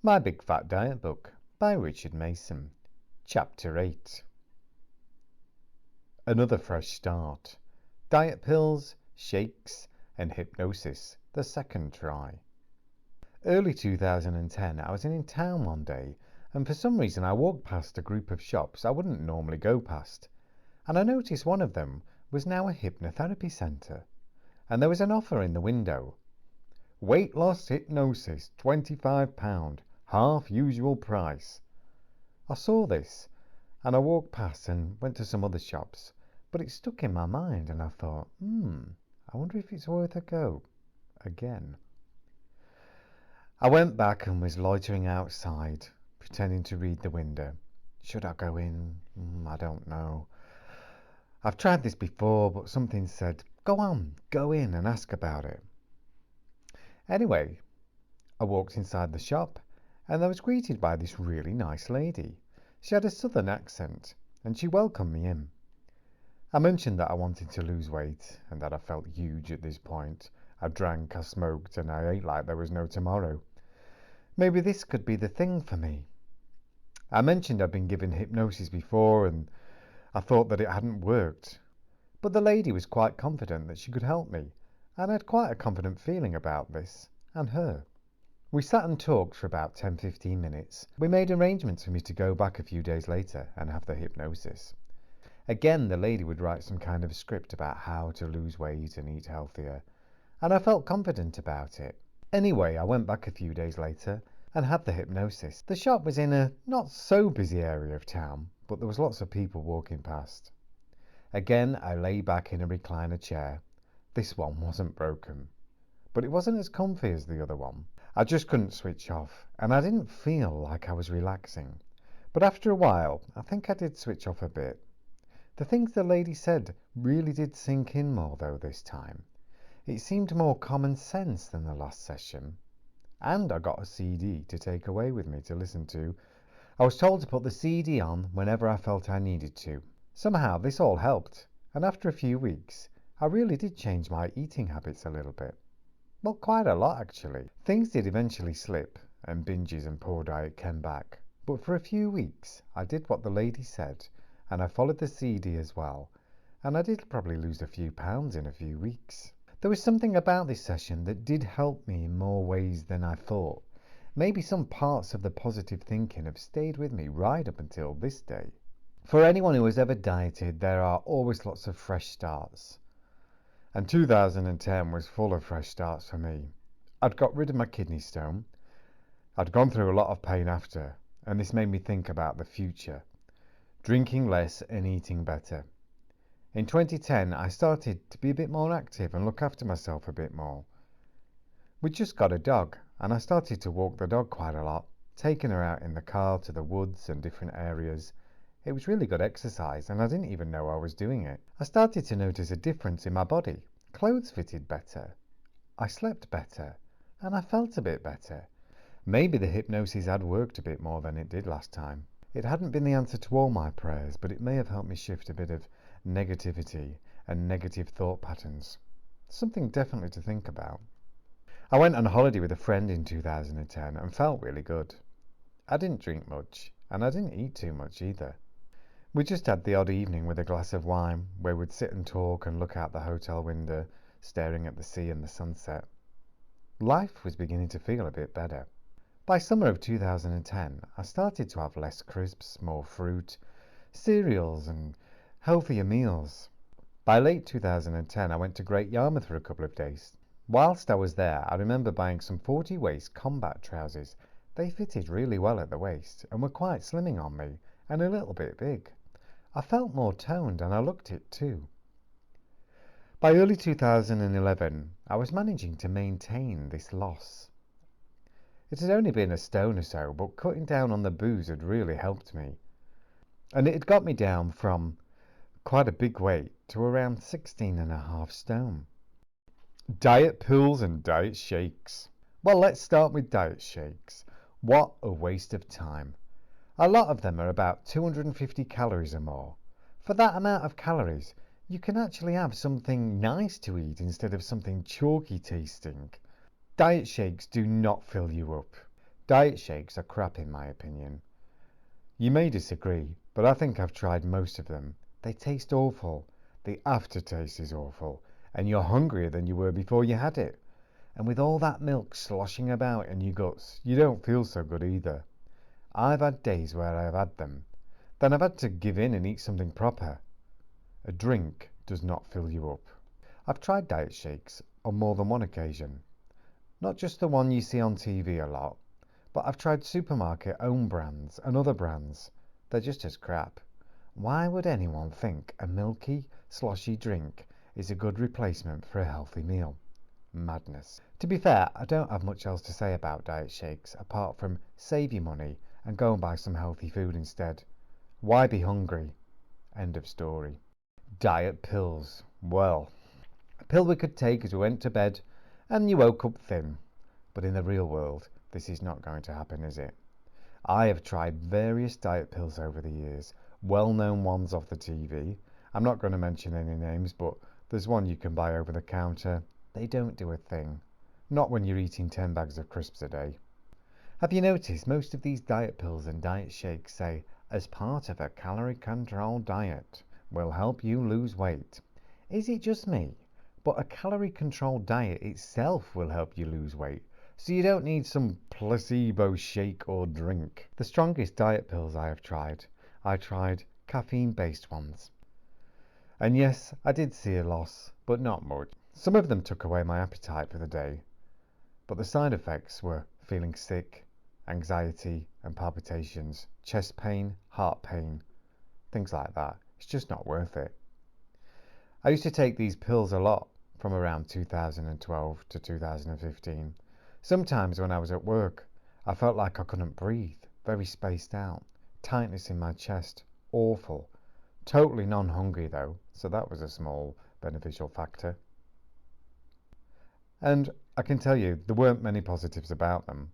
My Big Fat Diet Book by Richard Mason. Chapter 8. Another fresh start. Diet pills, shakes, and hypnosis, the second try. Early 2010, I was in town one day, and for some reason I walked past a group of shops I wouldn't normally go past, and I noticed one of them was now a hypnotherapy centre, and there was an offer in the window. Weight loss hypnosis, £25, half usual price. I saw this, and I walked past and went to some other shops, but it stuck in my mind, and I thought, I wonder if it's worth a go again. I went back and was loitering outside, pretending to read the window. Should I go in? I don't know. I've tried this before, but something said, go on, go in and ask about it. Anyway, I walked inside the shop, and I was greeted by this really nice lady. She had a southern accent, and she welcomed me in. I mentioned that I wanted to lose weight, and that I felt huge at this point. I drank, I smoked, and I ate like there was no tomorrow. Maybe this could be the thing for me. I mentioned I'd been given hypnosis before, and I thought that it hadn't worked. But the lady was quite confident that she could help me, and I had quite a confident feeling about this, and her. We sat and talked for about 10-15 minutes. We made arrangements for me to go back a few days later and have the hypnosis. Again, the lady would write some kind of script about how to lose weight and eat healthier, and I felt confident about it. Anyway, I went back a few days later and had the hypnosis. The shop was in a not so busy area of town, but there was lots of people walking past. Again, I lay back in a recliner chair. This one wasn't broken, but it wasn't as comfy as the other one. I just couldn't switch off, and I didn't feel like I was relaxing. But after a while, I think I did switch off a bit. The things the lady said really did sink in more, though, this time. It seemed more common sense than the last session. And I got a CD to take away with me to listen to. I was told to put the CD on whenever I felt I needed to. Somehow this all helped, and after a few weeks, I really did change my eating habits a little bit. Well, quite a lot, actually. Things did eventually slip, and binges and poor diet came back. But for a few weeks, I did what the lady said, and I followed the CD as well, and I did probably lose a few pounds in a few weeks. There was something about this session that did help me in more ways than I thought. Maybe some parts of the positive thinking have stayed with me right up until this day. For anyone who has ever dieted, there are always lots of fresh starts. And 2010 was full of fresh starts for me. I'd got rid of my kidney stone. I'd gone through a lot of pain after, and this made me think about the future. Drinking less and eating better. In 2010, I started to be a bit more active and look after myself a bit more. We just got a dog, and I started to walk the dog quite a lot, taking her out in the car to the woods and different areas. It was really good exercise, and I didn't even know I was doing it. I started to notice a difference in my body. Clothes fitted better. I slept better, and I felt a bit better. Maybe the hypnosis had worked a bit more than it did last time. It hadn't been the answer to all my prayers, but it may have helped me shift a bit of negativity and negative thought patterns. Something definitely to think about. I went on holiday with a friend in 2010 and felt really good. I didn't drink much, and I didn't eat too much either. We just had the odd evening with a glass of wine where we'd sit and talk and look out the hotel window, staring at the sea and the sunset. Life was beginning to feel a bit better. By summer of 2010, I started to have less crisps, more fruit, cereals and healthier meals. By late 2010, I went to Great Yarmouth for a couple of days. Whilst I was there, I remember buying some 40 waist combat trousers. They fitted really well at the waist and were quite slimming on me and a little bit big. I felt more toned and I looked it too. By early 2011, I was managing to maintain this loss. It had only been a stone or so, but cutting down on the booze had really helped me. And it had got me down from quite a big weight to around 16.5 stone. Diet pills and diet shakes. Well, let's start with diet shakes. What a waste of time. A lot of them are about 250 calories or more. For that amount of calories, you can actually have something nice to eat instead of something chalky tasting. Diet shakes do not fill you up. Diet shakes are crap in my opinion. You may disagree, but I think I've tried most of them. They taste awful. The aftertaste is awful, and you're hungrier than you were before you had it. And with all that milk sloshing about in your guts, you don't feel so good either. I've had days where I've had them. Then I've had to give in and eat something proper. A drink does not fill you up. I've tried diet shakes on more than one occasion. Not just the one you see on TV a lot, but I've tried supermarket own brands and other brands. They're just as crap. Why would anyone think a milky, sloshy drink is a good replacement for a healthy meal? Madness. To be fair, I don't have much else to say about diet shakes apart from save your money and go and buy some healthy food instead. Why be hungry? End of story. Diet pills. Well, a pill we could take as we went to bed and you woke up thin. But in the real world, this is not going to happen, is it? I have tried various diet pills over the years, well-known ones off the TV. I'm not going to mention any names, but there's one you can buy over the counter. They don't do a thing. Not when you're eating 10 bags of crisps a day. Have you noticed most of these diet pills and diet shakes say, as part of a calorie control diet, will help you lose weight? Is it just me? But a calorie control diet itself will help you lose weight. So you don't need some placebo shake or drink. The strongest diet pills I tried caffeine-based ones. And yes, I did see a loss, but not much. Some of them took away my appetite for the day, but the side effects were feeling sick, anxiety and palpitations, chest pain, heart pain, things like that. It's just not worth it. I used to take these pills a lot from around 2012 to 2015. Sometimes when I was at work, I felt like I couldn't breathe, very spaced out, tightness in my chest, awful. Totally non-hungry though, so that was a small beneficial factor. And I can tell you, there weren't many positives about them.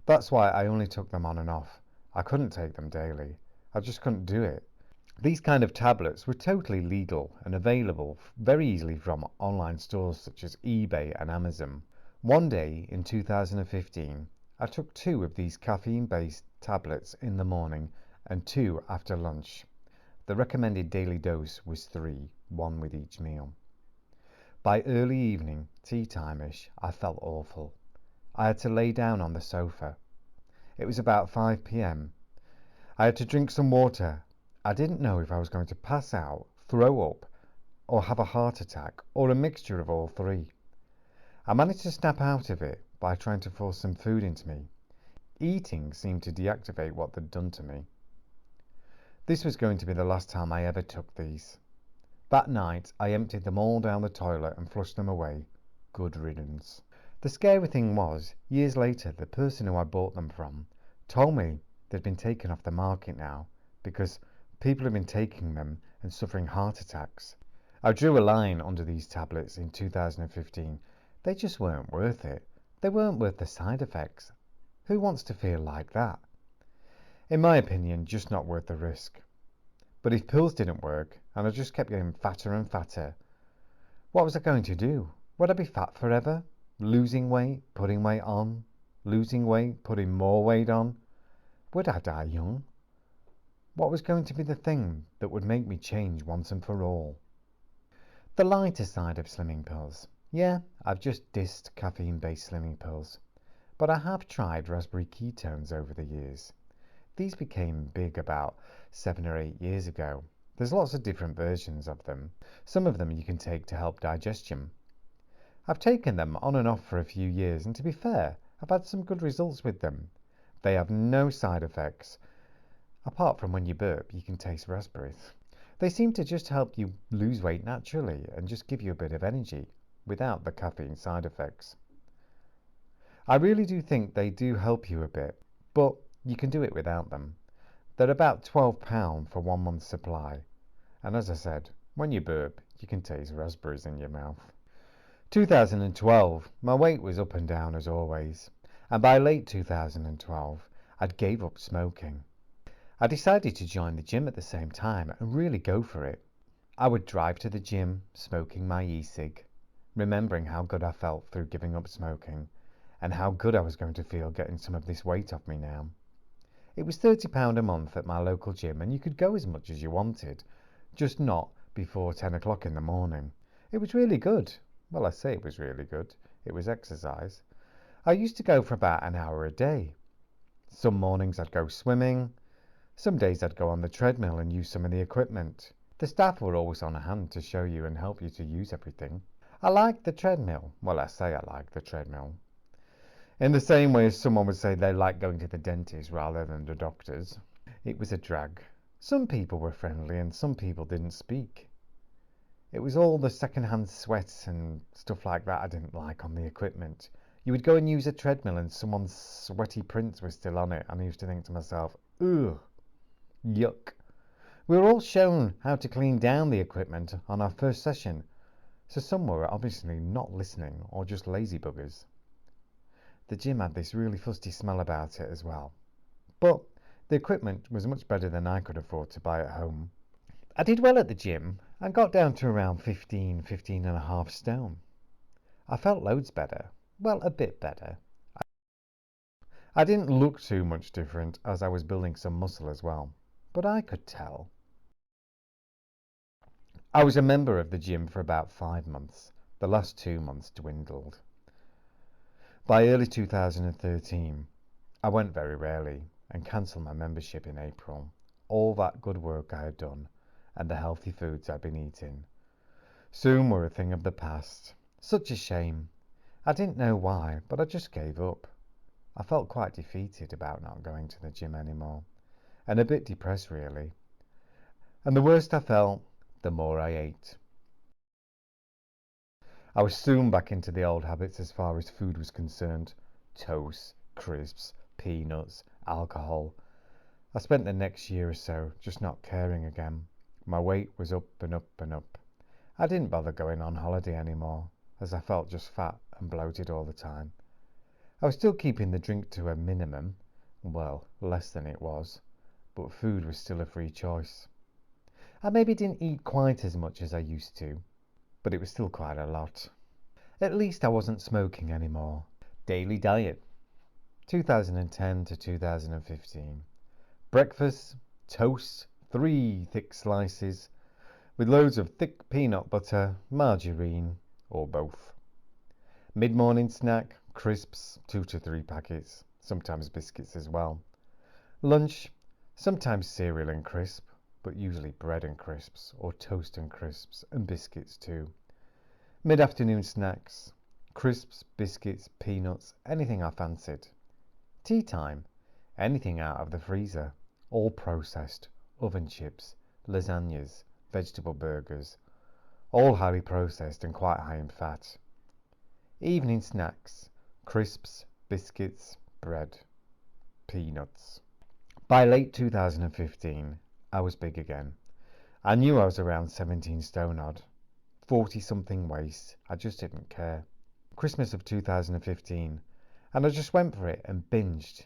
That's why I only took them on and off. I couldn't take them daily. I just couldn't do it. These kind of tablets were totally legal and available very easily from online stores such as eBay and Amazon. One day in 2015, I took 2 of these caffeine-based tablets in the morning and 2 after lunch. The recommended daily dose was 3, 1 with each meal. By early evening, tea time-ish, I felt awful. I had to lay down on the sofa. It was about 5 p.m. I had to drink some water. I didn't know if I was going to pass out, throw up, or have a heart attack, or a mixture of all 3. I managed to snap out of it by trying to force some food into me. Eating seemed to deactivate what they'd done to me. This was going to be the last time I ever took these. That night, I emptied them all down the toilet and flushed them away. Good riddance. The scary thing was, years later, the person who I bought them from told me they'd been taken off the market now because people have been taking them and suffering heart attacks. I drew a line under these tablets in 2015. They just weren't worth it. They weren't worth the side effects. Who wants to feel like that? In my opinion, just not worth the risk. But if pills didn't work, and I just kept getting fatter and fatter, what was I going to do? Would I be fat forever? Losing weight, putting weight on? Losing weight, putting more weight on? Would I die young? What was going to be the thing that would make me change once and for all? The lighter side of slimming pills. Yeah, I've just dissed caffeine-based slimming pills. But I have tried raspberry ketones over the years. These became big about 7 or 8 years ago. There's lots of different versions of them. Some of them you can take to help digestion. I've taken them on and off for a few years, and to be fair, I've had some good results with them. They have no side effects. Apart from when you burp, you can taste raspberries. They seem to just help you lose weight naturally and just give you a bit of energy without the caffeine side effects. I really do think they do help you a bit, but you can do it without them. They're about £12 for 1 month's supply. And as I said, when you burp, you can taste raspberries in your mouth. 2012, my weight was up and down as always. And by late 2012, I'd gave up smoking. I decided to join the gym at the same time and really go for it. I would drive to the gym, smoking my e-cig, remembering how good I felt through giving up smoking, and how good I was going to feel getting some of this weight off me now. It was £30 a month at my local gym, and you could go as much as you wanted, just not before 10 o'clock in the morning. It was really good. Well, I say it was really good. It was exercise. I used to go for about an hour a day. Some mornings I'd go swimming. Some days I'd go on the treadmill and use some of the equipment. The staff were always on hand to show you and help you to use everything. I liked the treadmill. Well, I say I liked the treadmill. In the same way as someone would say they like going to the dentist rather than the doctors. It was a drag. Some people were friendly and some people didn't speak. It was all the second-hand sweat and stuff like that I didn't like on the equipment. You would go and use a treadmill and someone's sweaty prints were still on it, and I used to think to myself, ugh, yuck. We were all shown how to clean down the equipment on our first session, so some were obviously not listening or just lazy buggers. The gym had this really fusty smell about it as well. But the equipment was much better than I could afford to buy at home. I did well at the gym and got down to around 15 and a half stone. I felt loads better. Well, a bit better. I didn't look too much different as I was building some muscle as well, but I could tell. I was a member of the gym for about 5 months. The last 2 months dwindled. By early 2013, I went very rarely and cancelled my membership in April. All that good work I had done and the healthy foods I'd been eating soon were a thing of the past. Such a shame. I didn't know why, but I just gave up. I felt quite defeated about not going to the gym anymore, and a bit depressed really. And the worse I felt, the more I ate. I was soon back into the old habits as far as food was concerned. Toast, crisps, peanuts, alcohol. I spent the next year or so just not caring again. My weight was up and up and up. I didn't bother going on holiday anymore, as I felt just fat and bloated all the time. I was still keeping the drink to a minimum, well, less than it was, but food was still a free choice. I maybe didn't eat quite as much as I used to, but it was still quite a lot. At least I wasn't smoking anymore. Daily diet, 2010 to 2015. Breakfast, toast, 3 thick slices, with loads of thick peanut butter, margarine, or both. Mid-morning snack, crisps, 2 to 3 packets, sometimes biscuits as well. Lunch, sometimes cereal and crisp, but usually bread and crisps, or toast and crisps, and biscuits too. Mid-afternoon snacks, crisps, biscuits, peanuts, anything I fancied. Tea time, anything out of the freezer, all processed, oven chips, lasagnas, vegetable burgers, all highly processed and quite high in fat. Evening snacks, crisps, biscuits, bread, peanuts. By late 2015, I was big again. I knew I was around 17 stone odd. 40-something waist. I just didn't care. Christmas of 2015, and I just went for it and binged.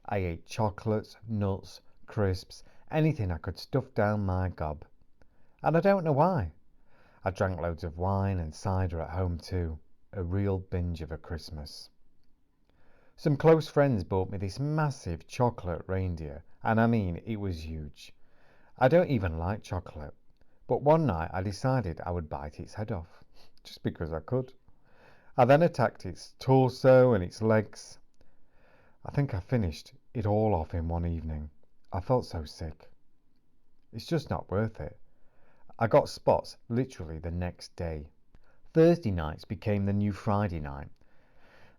I ate chocolates, nuts, crisps, anything I could stuff down my gob. And I don't know why. I drank loads of wine and cider at home too. A real binge of a Christmas. Some close friends bought me this massive chocolate reindeer, and I mean it was huge. I don't even like chocolate, but one night I decided I would bite its head off, just because I could. I then attacked its torso and its legs. I think I finished it all off in one evening. I felt so sick. It's just not worth it. I got spots literally the next day. Thursday nights became the new Friday night.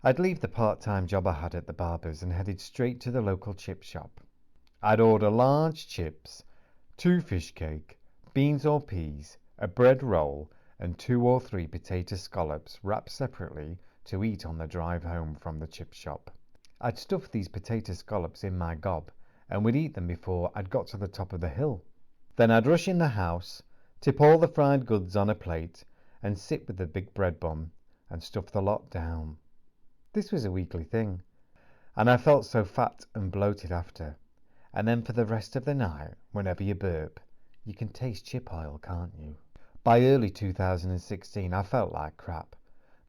I'd leave the part-time job I had at the barber's and headed straight to the local chip shop. I'd order large chips, 2 fish cake, beans or peas, a bread roll, and 2 or 3 potato scallops wrapped separately to eat on the drive home from the chip shop. I'd stuff these potato scallops in my gob and would eat them before I'd got to the top of the hill. Then I'd rush in the house, tip all the fried goods on a plate, and sit with the big bread bun and stuff the lot down. This was a weekly thing, and I felt so fat and bloated after. And then for the rest of the night, whenever you burp, you can taste chip oil, can't you? By early 2016, I felt like crap.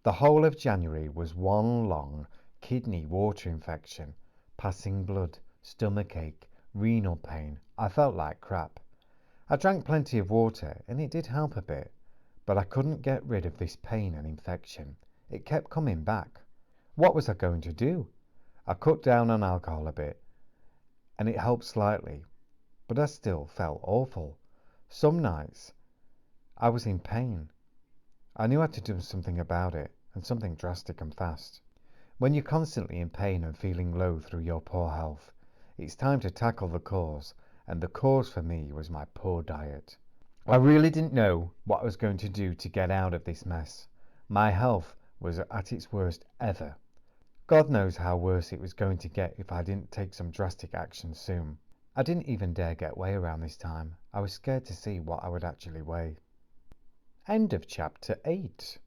The whole of January was one long kidney water infection, passing blood, stomachache, renal pain. I felt like crap. I drank plenty of water and it did help a bit, but I couldn't get rid of this pain and infection. It kept coming back. What was I going to do? I cut down on alcohol a bit and it helped slightly, but I still felt awful. Some nights I was in pain. I knew I had to do something about it, and something drastic and fast. When you're constantly in pain and feeling low through your poor health, it's time to tackle the cause, and the cause for me was my poor diet. I really didn't know what I was going to do to get out of this mess. My health was at its worst ever. God knows how worse it was going to get if I didn't take some drastic action soon. I didn't even dare get weigh around this time. I was scared to see what I would actually weigh. End of chapter 8.